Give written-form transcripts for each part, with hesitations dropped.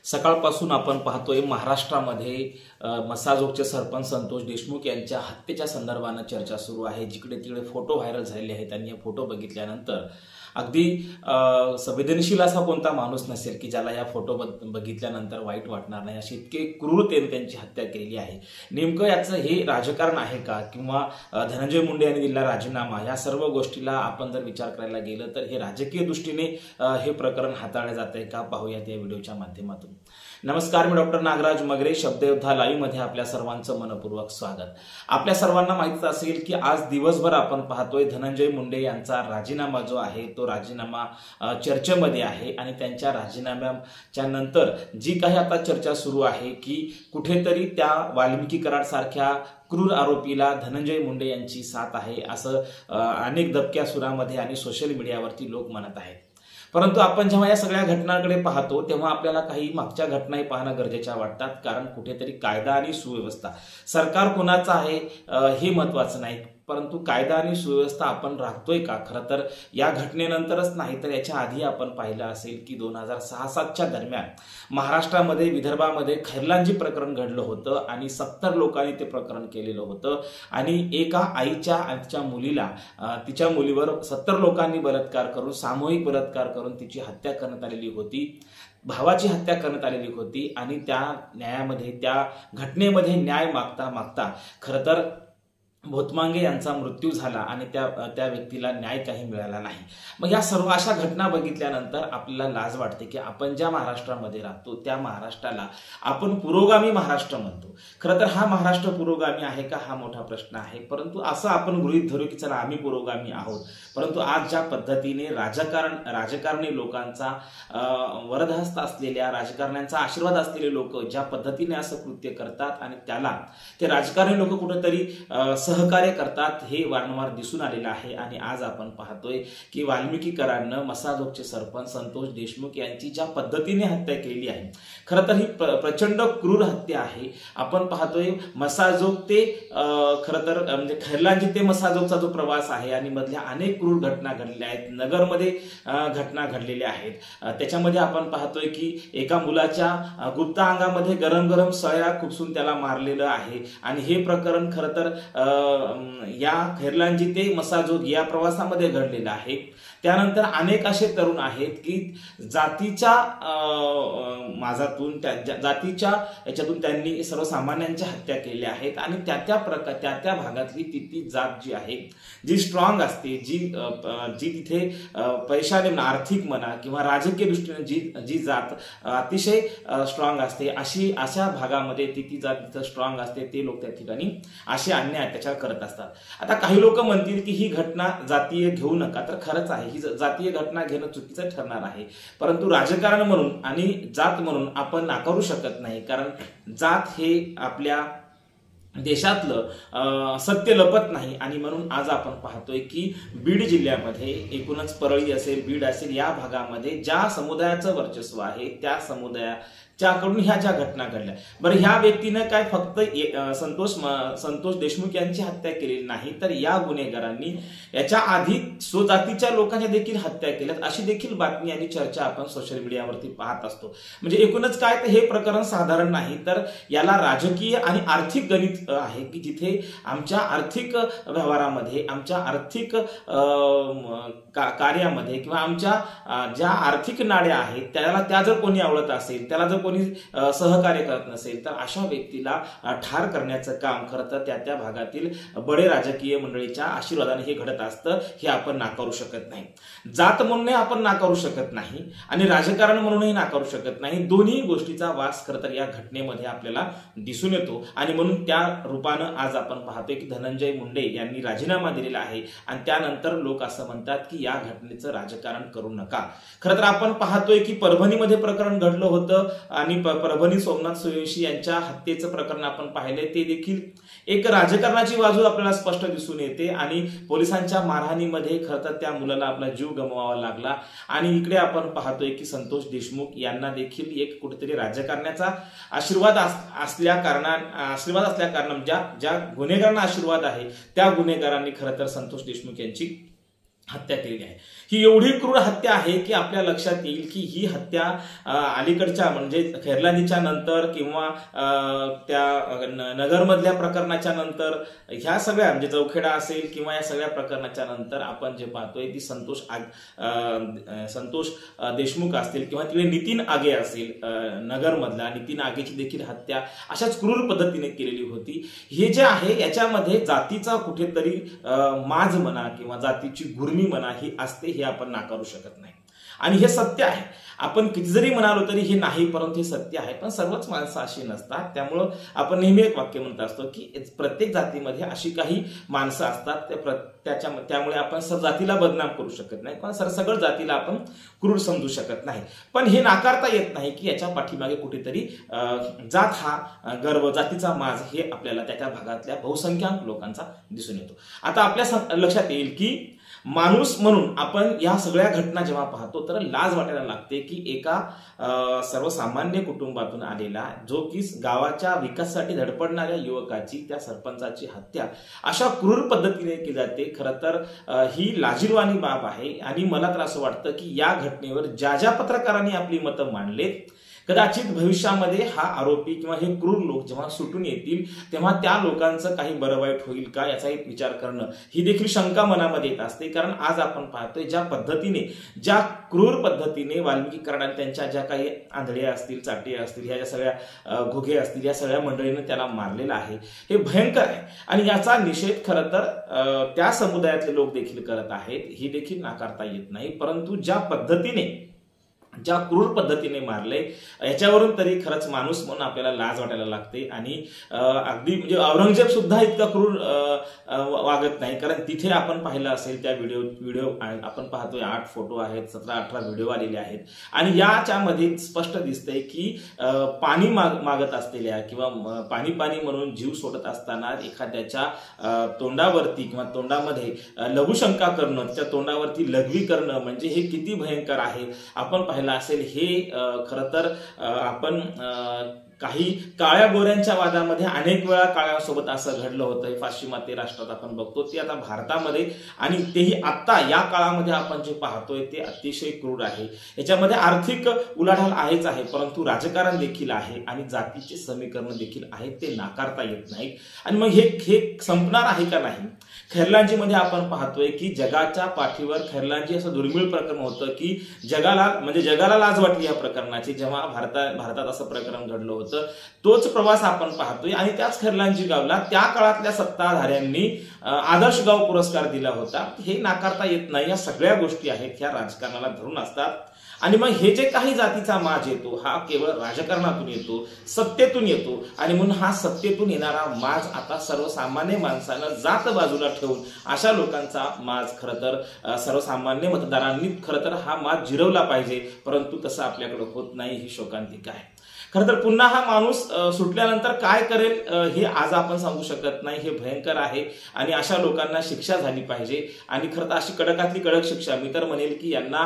सकाळपासून आपण पाहतोय महाराष्ट्रामध्ये मसाजोगचे सरपंच संतोष देशमुख यांच्या हत्येच्या संदर्भाने चर्चा सुरू आहे। जिकडे तिकडे फोटो व्हायरल झालेले आहेत आणि हे फोटो बघितल्यानंतर अगदी संवेदनशील असा कोणता माणूस नसेल की ज्याला या फोटो बघितल्यानंतर वाईट वाटणार नाही। अशी इतके क्रूरतेने त्यांची हत्या केलेली आहे। नेमकं याचं हे राजकारण आहे का किंवा धनंजय मुंडे यांनी दिलेला राजीनामा या सर्व गोष्टीला आपण जर विचार करायला गेलं तर हे राजकीय दृष्टीने हे प्रकरण हाताळले जाते का पाहूयात या व्हिडिओच्या माध्यमातून। नमस्कार, मी डॉक्टर नागराज मगरे, शब्दयोद्धा लाईव्ह मध्ये आपल्या सर्वांचं मनपूर्वक स्वागत। आपल्या सर्वांना माहित असेल की आज दिवसभर आपण पाहतोय धनंजय मुंडे यांचा राजीनामा जो आहे तो राजीनामा चर्चेमध्ये आहे आणि त्यांच्या राजीनाम्याच्या नंतर जी काही आता चर्चा सुरू आहे की कुठेतरी त्या वाल्मिकी कराड सारख्या क्रूर आरोपीला धनंजय मुंडे यांची साथ आहे असं अनेक दबक्या सुरामध्ये आणि सोशल मीडियावरती लोक म्हणत आहेत। परंतु आपण जेव्हा या सगळ्या घटनांकडे पाहतो तेव्हा आपल्याला काही मागच्या घटनाही पाहणं गरजेच्या वाटतात, कारण कुठेतरी कायदा आणि सुव्यवस्था सरकार कोणाचं आहे हे महत्त्वाचं नाही, परंतु कायदा आणि सुव्यवस्था आपण राखतोय का। खरं तर या घटनेनंतरच नाही तर याच्या आधी आपण पाहिलं असेल की 2006-07च्या दरम्यान महाराष्ट्रामध्ये विदर्भामध्ये खैरलांजी प्रकरण घडलं होतं आणि 70 लोकांनी ते प्रकरण केलेलं होतं आणि एका आईच्या आणि तिच्या मुलीवर 70 लोकांनी बलात्कार करून, सामूहिक बलात्कार करून तिची हत्या करण्यात आलेली होती। भावाची हत्या करण्यात आलेली होती आणि त्या घटनेमध्ये न्याय मागता मागता खरं तर भोतमांगे यांचा मृत्यू झाला आणि त्या व्यक्तीला न्याय काही मिळाला नाही। मग या सर्व अशा घटना बघितल्यानंतर आपल्याला लाज वाटते की आपण ज्या महाराष्ट्रामध्ये राहतो त्या महाराष्ट्राला आपण पुरोगामी महाराष्ट्र म्हणतो। खरं तर हा महाराष्ट्र पुरोगामी आहे का हा मोठा प्रश्न आहे, परंतु असं आपण गृहीत धरू की चला आम्ही पुरोगामी आहोत। परंतु आज ज्या पद्धतीने राजकारणी लोकांचा वरदहस्त असलेल्या राजकारण्यांचा आशीर्वाद असलेले लोक ज्या पद्धतीने असं कृत्य करतात आणि त्याला ते राजकारणी लोक कुठेतरी सहकार्य करतात हे वारंवार दिसून आलेलं आहे। आणि आज आपण पाहतोय की वाल्मिकी कराडनं मसाजोगचे सरपंच संतोष देशमुख यांची ज्या पद्धतीने हत्या केलेली आहे, खरं तर ही प्रचंड क्रूर हत्या आहे। आपण पाहतोय मसाजोग ते खरं तर म्हणजे खैरलांजी ते मसाजोगचा जो प्रवास आहे आणि मधल्या अनेक क्रूर घटना घडलेल्या आहेत, नगरमध्ये घटना घडलेल्या आहेत। त्याच्यामध्ये आपण पाहतोय की एका मुलाच्या गुप्ता अंगामध्ये गरम गरम सळ्या खुपसून त्याला मारलेलं आहे आणि हे प्रकरण खरं तर या खैरलांजी ते मसाजोग या प्रवासामध्ये घडलेला आहे। त्यानंतर अनेक असे तरुण आहेत की जातीच्या माझातून जातीच्या याच्यातून त्यांनी सर्वसामान्यांच्या हत्या केल्या आहेत आणि त्या भागातली ती जात जी आहे जी स्ट्रॉंग असते, जी तिथे पैशाने आर्थिक म्हणा किंवा राजकीय दृष्टीने जी जात अतिशय स्ट्रॉंग असते अशा भागामध्ये ती जात तिथं स्ट्रॉंग असते, ते लोक त्या ठिकाणी असे अन्याय अत्याचार करत असतात। आता काही लोक म्हणतील की ही घटना जातीय घेऊ नका, तर खरंच आहे ही जातीय घटना घेणं चुकीचं ठरणार आहे, परंतु राजकारण म्हणून आणि जात म्हणून आपण नाकारू शकत नाही, कारण जात हे आपल्या देशातलं सत्य लपत नाही। आणि म्हणून आज आपण पाहतोय की बीड जिल्ह्यामध्ये एकूणच परळी असेल, बीड असेल या भागामध्ये ज्या समुदायाचं वर्चस्व आहे त्या समुदायाच्याकडून ह्या ज्या घटना घडल्या। बरं, ह्या व्यक्तीनं काय फक्त संतोष देशमुख यांची हत्या केलेली नाही, तर या गुन्हेगारांनी याच्या आधी स्वजातीच्या लोकांच्या देखील हत्या केल्यात अशी देखील बातमी आणि चर्चा आपण सोशल मीडियावरती पाहत असतो। म्हणजे एकूणच काय तर हे प्रकरण साधारण नाही, तर याला राजकीय आणि आर्थिक गणित आहे की जिथे आमच्या आर्थिक व्यवहारामध्ये, आमच्या आर्थिक कार्यामध्ये किंवा आमच्या ज्या आर्थिक नाड्या आहेत त्या जर कोणी आवडत असेल, त्याला जर कोणी सहकार्य करत नसेल, तर अशा व्यक्तीला ठार करण्याचं काम खरं तर त्या भागातील बडे राजकीय मंडळीच्या आशीर्वादाने हे घडत असतं, हे आपण नाकारू शकत नाही। जात म्हणूनही आपण नाकारू शकत नाही आणि राजकारण म्हणूनही नाकारू शकत नाही। दोन्ही गोष्टीचा वास खरं तर या घटनेमध्ये आपल्याला दिसून येतो आणि म्हणून त्या रूपानं आज आपण पाहतोय की धनंजय मुंडे यांनी राजीनामा दिलेला आहे आणि त्यानंतर लोक असं म्हणतात की या घटनेचं राजकारण करू नका। खरं तर आपण पाहतोय की परभणीमध्ये प्रकरण घडलं होतं आणि परभणी सोमनाथ सूर्यवंशी यांच्या हत्येचं प्रकरण आपण पाहिले, ते देखील एक राजकारणाची बाजू आपल्याला स्पष्ट दिसून येते आणि पोलिसांच्या मारहाणीमध्ये खरं तर त्या मुलाला आपला जीव गमवावा लागला। आणि इकडे आपण पाहतोय की संतोष देशमुख यांना देखील एक कुठेतरी राजकारण्याचा आशीर्वाद असल्या कारणाने ज्या गुन्हेगारांना आशीर्वाद आहे त्या गुन्हेगारांनी खरं तर संतोष देशमुख यांची हत्या केलेली आहे। ही एवढी क्रूर हत्या आहे की आपल्या लक्षात येईल की ही हत्या अलीकडच्या म्हणजे खैरलांजीच्या नंतर किंवा त्या नगरमधल्या प्रकरणाच्या नंतर ह्या सगळ्या म्हणजे चौखेडा असेल किंवा या सगळ्या प्रकरणाच्या नंतर आपण जे पाहतोय ती संतोष देशमुख असतील किंवा तिकडे नितीन आगे असेल, नगरमधला नितीन आगेची देखील हत्या अशाच क्रूर पद्धतीने केलेली होती। हे जे आहे याच्यामध्ये जातीचा कुठेतरी माज म्हणा किंवा जातीची गुर्मी म्हणा ही असते, हे आपण नाकारू शकत नाही आणि हे सत्य आहे। आपण किती जरी म्हणालो तरी हे नाही, परंतु हे सत्य आहे। पण सर्वच माणसं अशी नसतात, त्यामुळं आपण नेहमी एक वाक्य म्हणत असतो की प्रत्येक जातीमध्ये अशी काही माणसं असतात, त्यामुळे आपण सर्व जातीला बदनाम करू शकत नाही किंवा सगळं जातीला आपण क्रूर समजू शकत नाही। पण हे नाकारता येत नाही की याच्या पाठीमागे कुठेतरी जात हा गर्व, जातीचा माज हे आपल्याला त्या भागातल्या बहुसंख्याक लोकांचा दिसून येतो। आता आपल्या लक्षात येईल की माणूस म्हणून आपण या सगळ्या घटना जेव्हा पाहतो तर लाज वाटायला लागते की एका सर्वसामान्य कुटुंबातून आलेला जो की गावाच्या विकासासाठी धडपडणाऱ्या युवकाची, त्या सरपंचाची हत्या अशा क्रूर पद्धतीने केली जाते। खरं तर ही लाजिरवाणी बाब आहे आणि मला तर असं वाटतं की या घटनेवर ज्या पत्रकारांनी आपली मतं मांडलेत कदाचित भविष्यामध्ये हा आरोपी किंवा हे क्रूर लोक जेव्हा सुटून येतील तेव्हा त्या लोकांचं काही बरं वाईट होईल का याचा एक विचार करणं ही देखील शंका मनामध्ये येत असते। कारण आज आपण पाहतोय ज्या पद्धतीने, ज्या क्रूर पद्धतीने वाल्मिकी कराड त्यांच्या ज्या काही आंधळे असतील, चाटे असतील, ह्या ज्या सगळ्या घोघे असतील, या सगळ्या मंडळीने त्याला मारलेलं आहे, हे भयंकर आहे आणि याचा निषेध खरं तर त्या समुदायातले लोक देखील करत आहेत, ही देखील नाकारता येत नाही। परंतु ज्या पद्धतीने, ज्या क्रूर पद्धतीने मारले याच्यावरून तरी खरंच माणूस म्हणून आपल्याला लाज वाटायला लागते आणि अगदी म्हणजे औरंगजेब सुद्धा इतका क्रूर वागत नाही। कारण तिथे आपण पाहिलं असेल त्या व्हिडिओ आपण पाहतोय 8 फोटो आहेत, 17-18 व्हिडिओ आलेले आहेत आणि याच्यामध्ये स्पष्ट दिसतंय की पाणी मागत असलेल्या किंवा पाणी म्हणून जीव सोडत असताना एखाद्याच्या तोंडावरती किंवा तोंडामध्ये लघुशंका करणं, त्या तोंडावरती लघवी करणं म्हणजे हे किती भयंकर आहे आपण पाहिलं असेल। हे खरं तर आपण काही काळ्या गोऱ्यांच्या वादामध्ये अनेक वेळा काळ्यासोबत असं घडलं होतं। पाश्चिमात्य राष्ट्रात आपण बघतो ते आता भारतामध्ये आणि तेही आता या काळामध्ये आपण जे पाहतोय ते अतिशय क्रूर आहे। याच्यामध्ये आर्थिक उलाढाल आहेच आहे, परंतु राजकारण देखील आहे आणि जातीचे समीकरण देखील आहेत, ते नाकारता येत नाहीत। आणि मग हे संपणार आहे का नाही? खैरलांजीमध्ये आपण पाहतोय की जगाच्या पाठीवर खैरलांजी असं दुर्मिळ प्रकरण होतं की जगाला लाज वाटली या प्रकरणाची जेव्हा भारतात असं प्रकरण घडलं होतं। तोच प्रवास आपण पाहतोय आणि त्याच खैरलांजी गावला त्या काळातल्या सत्ताधाऱ्यांनी आदर्श गाव पुरस्कार दिला होता, हे नाकारता येत नाही। या सगळ्या गोष्टी आहेत ह्या राजकारणाला धरून असतात आणि मग हे जे काही जातीचा माज येतो हा केवळ राजकारणातून येतो, सत्तेतून येतो आणि म्हणून हा सत्तेतून येणारा माज आता सर्वसामान्य माणसानं जात बाजूला ठेवून अशा लोकांचा माज खरं तर सर्वसामान्य मतदारांनी खरं तर हा माज जिरवला पाहिजे, परंतु तसं आपल्याकडे होत नाही, ही शोकांतिका आहे। खरं तर पुन्हा हा माणूस सुटल्यानंतर काय करेल हे आज आपण सांगू शकत नाही, हे भयंकर आहे आणि अशा लोकांना शिक्षा झाली पाहिजे आणि खरं तर अशी कडकातली कडक शिक्षा मी तर म्हणेल की यांना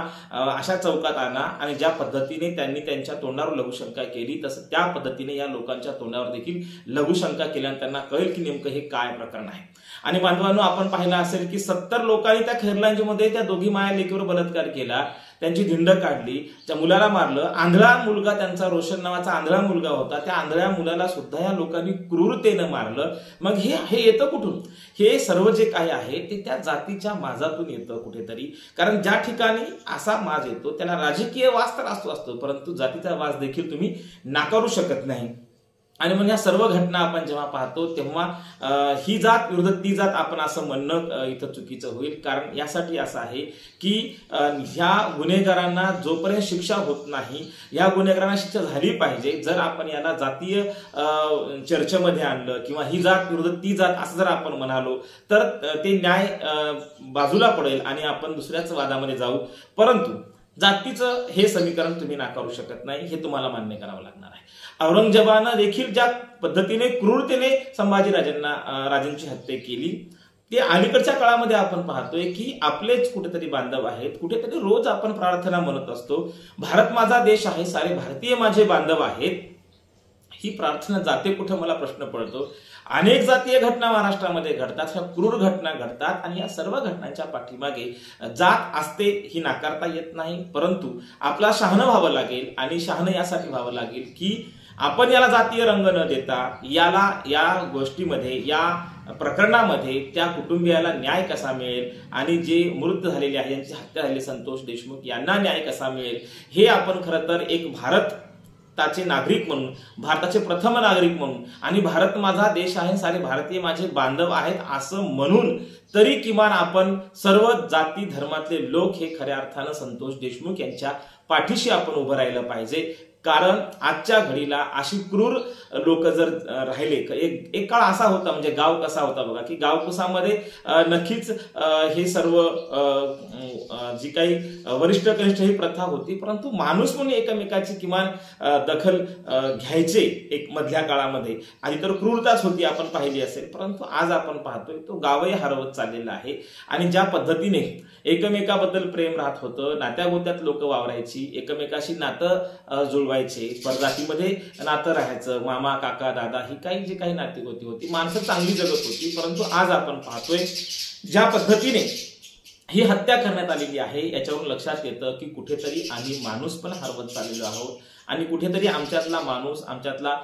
अशा चौकात आणा आणि ज्या पद्धतीने त्यांनी त्यांच्या तोंडावर लघुशंका केली तसं त्या पद्धतीने या लोकांच्या तोंडावर देखील लघुशंका केल्याने त्यांना कळेल की नेमकं हे काय प्रकरण आहे। आणि बांधवांनो आपण पाहिलं असेल की 70 लोकांनी त्या खैरलांजीमध्ये त्या दोघी माया लेकीवर बलात्कार केला, त्यांची धिंड काढली, त्या मुलाला मारलं। आंधळा मुलगा त्यांचा रोशन नावाचा आंधळा मुलगा होता, त्या आंधळ्या मुलाला सुद्धा या लोकांनी क्रूरतेनं मारलं। मग हे येतं कुठून? हे सर्व जे काही आहे ते त्या जातीच्या माजातून येतं कुठेतरी। कारण ज्या ठिकाणी असा माज येतो त्याला राजकीय वास तर असतो, परंतु जातीचा वास देखील तुम्ही नाकारू शकत नाही। आणि मग या सर्व घटना आपण जेव्हा पाहतो तेव्हा ही जात विरुद्ध ती जात आपण असं म्हणणं इथं चुकीचं होईल। कारण यासाठी असं आहे की ह्या गुन्हेगारांना जोपर्यंत शिक्षा होत नाही, या गुन्हेगारांना शिक्षा झाली पाहिजे। जर आपण याला जातीय चर्चेमध्ये आणलं किंवा ही जात विरुद्ध ती जात असं जर आपण म्हणालो तर ते न्याय बाजूला पडेल आणि आपण दुसऱ्याच वादामध्ये जाऊ। परंतु जातीचं हे समीकरण तुम्ही नाकारू शकत नाही, हे तुम्हाला मान्य करावं लागणार आहे। औरंगजेबानं देखील ज्या पद्धतीने क्रूरतेने राजांची हत्या केली ते अलीकडच्या काळामध्ये आपण पाहतोय की आपलेच कुठेतरी बांधव आहेत, कुठेतरी रोज आपण प्रार्थना म्हणत असतो, भारत माझा देश आहे, सारे भारतीय माझे बांधव आहेत। ही प्रार्थना जाते कुठं, मला प्रश्न पडतो. अनेक जातीय घटना महाराष्ट्रामध्ये घडतात, ह्या क्रूर घटना घडतात आणि या सर्व घटनांच्या पाठीमागे जात असते ही नाकारता येत नाही. परंतु आपला शहाणं व्हावं लागेल आणि शहाणं यासाठी व्हावं लागेल की आपण याला जातीय रंग न देता याला या गोष्टीमध्ये, या प्रकरणामध्ये त्या कुटुंबियाला न्याय कसा मिळेल आणि जे मृत झालेले आहे, यांची हत्या झालेली संतोष देशमुख यांना न्याय कसा मिळेल, हे आपण खरं तर एक भारताचे नागरिक म्हणून, भारताचे प्रथम नागरिक म्हणून आणि भारत माझा देश आहे, सारे भारतीय माझे बांधव आहेत असं म्हणून तरी किमान आपण सर्व जाती धर्मातले लोक हे खऱ्या अर्थानं संतोष देशमुख यांच्या पाठीशी आपण उभं राहिलं पाहिजे. कारण आजच्या घडीला अशी क्रूर लोक जर राहिले, एक काळ असा होता, म्हणजे गाव कसा होता बघा, की गावकुसामध्ये नक्कीच हे सर्व जी काही वरिष्ठ कनिष्ठ ही प्रथा होती, परंतु माणूस म्हणून एकमेकाची किमान दखल घ्यायचे एक मधल्या काळामध्ये. आधी तर क्रूरताच होती, आपण पाहिली असेल, परंतु आज आपण पाहतोय तो गावही हरवत चाललेला आहे. आणि ज्या पद्धतीने एकमेकाबद्दल प्रेम राहत होतं, नात्यागोत्यात लोक वावरायची, एकमेकाशी नातं जुळवायचे, परजातीमध्ये नातं राहायचं, मामा काका दादा ही काही जी काही नातेगोती होती, माणसं चांगली जगत होती. परंतु आज आपण पाहतोय ज्या पद्धतीने ही हत्या करण्यात आलेली आहे, याच्यावरून लक्षात येतं की कुठेतरी आम्ही माणूस पण हरवत चाललेलो आहोत आणि कुठेतरी आमच्यातला माणूस, आमच्यातला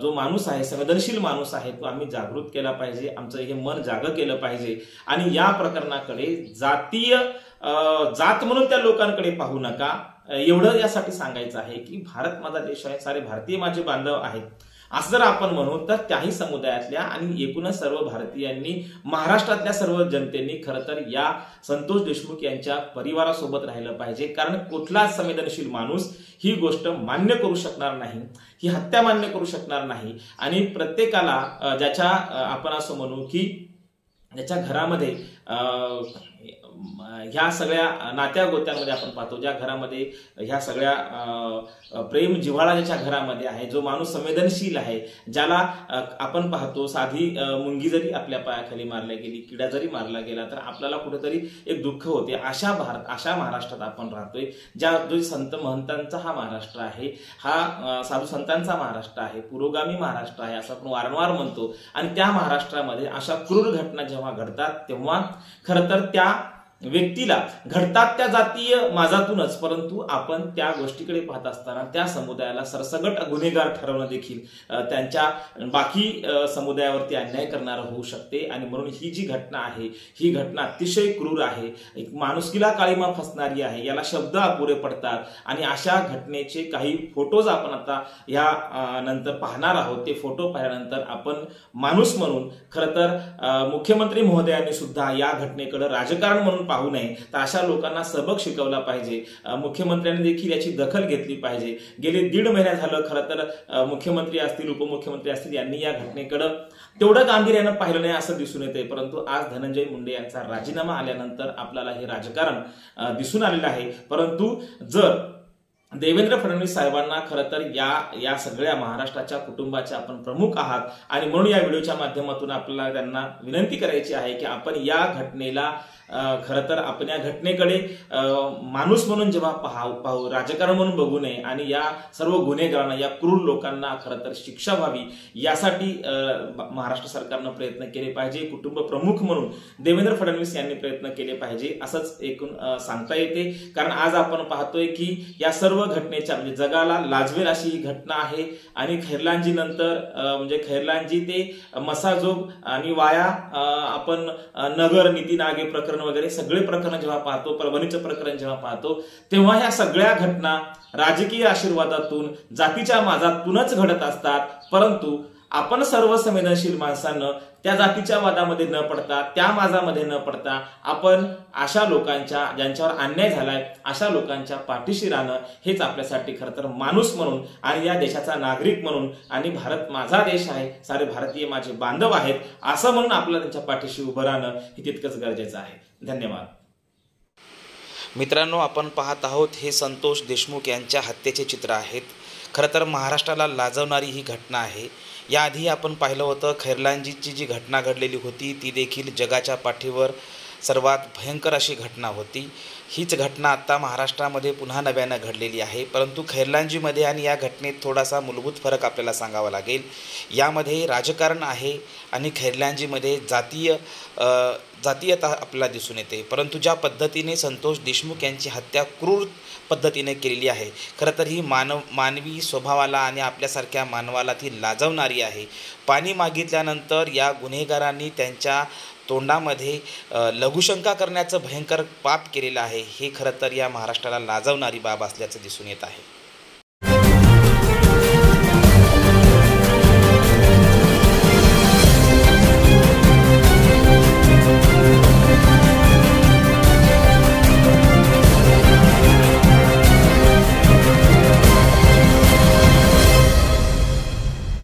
जो माणूस आहे, संवेदनशील माणूस आहे, तो आम्ही जागृत केला पाहिजे, आमचं हे मन जागं केलं पाहिजे. आणि या प्रकरणाकडे जात म्हणून त्या लोकांकडे पाहू नका, एवढं यासाठी सांगायचं आहे की भारत माझा देश आहे, सारे भारतीय माझे बांधव आहेत असं जर आपण म्हणू तर त्याही समुदायातल्या आणि एकूणच सर्व भारतीयांनी, महाराष्ट्रातल्या सर्व जनतेने खरं तर या संतोष देशमुख यांच्या परिवारासोबत राहिलं पाहिजे. कारण कुठलाच संवेदनशील माणूस ही गोष्ट मान्य करू शकणार नाही, ही हत्या मान्य करू शकणार नाही. आणि प्रत्येकाला ज्याच्या आपण असं म्हणू की ज्याच्या घरामध्ये ह्या सगळ्या नात्या गोत्यांमध्ये आपण पाहतो, ज्या घरामध्ये ह्या सगळ्या प्रेम जिव्हाळा ज्याच्या घरामध्ये आहे, जो माणूस संवेदनशील आहे, ज्याला आपण पाहतो साधी मुंगी जरी आपल्या पायाखाली मारल्या गेली, किडा जरी मारला गेला तर आपल्याला कुठेतरी एक दुःख होते. अशा महाराष्ट्रात आपण राहतोय, जो संत महंतांचा हा महाराष्ट्र आहे, हा साधू संतांचा महाराष्ट्र आहे, पुरोगामी महाराष्ट्र आहे असं आपण वारंवार म्हणतो. आणि त्या महाराष्ट्रामध्ये अशा क्रूर घटना जेव्हा घडतात तेव्हा खरं तर त्या व्यक्तीला घडतात त्या जातीय माझातूनच, परंतु आपण त्या गोष्टीकडे पाहत असताना त्या समुदायाला सरसगट गुन्हेगार ठरवणं देखील त्यांच्या बाकी समुदायावरती अन्याय करणार होऊ शकते. आणि म्हणून ही जी घटना आहे, ही घटना अतिशय क्रूर आहे, एक माणुसकीला काळीमा फसणारी आहे, याला शब्द अपुरे पडतात. आणि अशा घटनेचे काही फोटोज आपण आता या नंतर पाहणार आहोत. ते फोटो पाहिल्यानंतर आपण माणूस म्हणून खरं तर मुख्यमंत्री महोदयांनी सुद्धा या घटनेकडे राजकारण म्हणून पाहू नये, तर अशा लोकांना सबक शिकवला पाहिजे. मुख्यमंत्र्यांनी देखील याची दखल घेतली पाहिजे. गेले 1.5 महिने झालं खरं तर मुख्यमंत्री असतील, उपमुख्यमंत्री असतील, यांनी या घटनेकडे तेवढं गांभीर्यानं पाहिलं नाही असं दिसून येते. परंतु आज धनंजय मुंडे यांचा राजीनामा आल्यानंतर आपल्याला हे राजकारण दिसून आलेलं आहे. परंतु जर देवेंद्र फडणवीस साहेबांना खरं तर या सगळ्या महाराष्ट्राच्या कुटुंबाचे आपण प्रमुख आहात आणि म्हणून या व्हिडिओच्या माध्यमातून आपल्याला त्यांना विनंती करायची आहे की आपण या घटनेला खरं तर आपण या घटनेकडे माणूस म्हणून जेव्हा पाहू, राजकारण म्हणून बघू नये आणि या सर्व गुन्हेगारांना, या क्रूर लोकांना खरं तर शिक्षा व्हावी यासाठी महाराष्ट्र सरकारनं प्रयत्न केले पाहिजे. कुटुंब प्रमुख म्हणून देवेंद्र फडणवीस यांनी प्रयत्न केले पाहिजे असंच एकूण सांगता येते. कारण आज आपण पाहतोय की या सर्व घटनेच्या म्हणजे जगाला लाजवेल अशी ही घटना आहे. आणि खैरलांजी नंतर म्हणजे खैरलांजी ते मसाजोग आणि वाया आपण नगर नीती नागे प्रकरण वगैरे सगळे प्रकरण जेव्हा पाहतो, परभणीचं प्रकरण जेव्हा पाहतो, तेव्हा ह्या सगळ्या घटना राजकीय आशीर्वादातून, जातीच्या माझातूनच घडत असतात. परंतु आपण सर्व संवेदनशील माणसानं त्या जातीच्या वादामध्ये न पडता, त्या माझामध्ये न पडता, आपण अशा लोकांच्या, ज्यांच्यावर अन्याय झालाय अशा लोकांच्या पाठीशी राहणं हेच आपल्यासाठी खरं तर माणूस म्हणून आणि या देशाचा नागरिक म्हणून, आणि भारत माझा देश आहे, सारे भारतीय माझे बांधव आहेत असं म्हणून आपल्याला त्यांच्या पाठीशी उभं राहणं हे तितकंच गरजेचं आहे. धन्यवाद. मित्रांनो, आपण पाहत आहोत हे संतोष देशमुख यांच्या हत्येचे चित्र आहेत. खरं तर महाराष्ट्राला लाजवणारी ही घटना आहे. याआधी आपण पाहिलं होतं खैरलांजीची जी घटना घडलेली होती ती देखील जगाच्या पाठीवर सर्वात भयंकर अशी घटना होती. हीच घटना आत्ता महाराष्ट्रामध्ये पुन्हा नव्यानं घडलेली आहे. परंतु खैरलांजीमध्ये आणि या घटनेत थोडासा मूलभूत फरक आपल्याला सांगावा लागेल. यामध्ये राजकारण आहे आणि खैरलांजीमध्ये जातीयता आपल्याला दिसून येते. परंतु ज्या पद्धतीने संतोष देशमुख यांची हत्या क्रूर पद्धतीने केलेली आहे, खरं तर ही मानवी स्वभावाला आणि आपल्यासारख्या मानवाला ती लाजवणारी आहे. पाणी मागितल्यानंतर या गुन्हेगारांनी त्यांच्या तोंडामध्ये लघुशंका करण्याचं भयंकर पाप केलेलं आहे. हे खरं तर या महाराष्ट्राला लाजवणारी बाब असल्याचं दिसून येत आहे.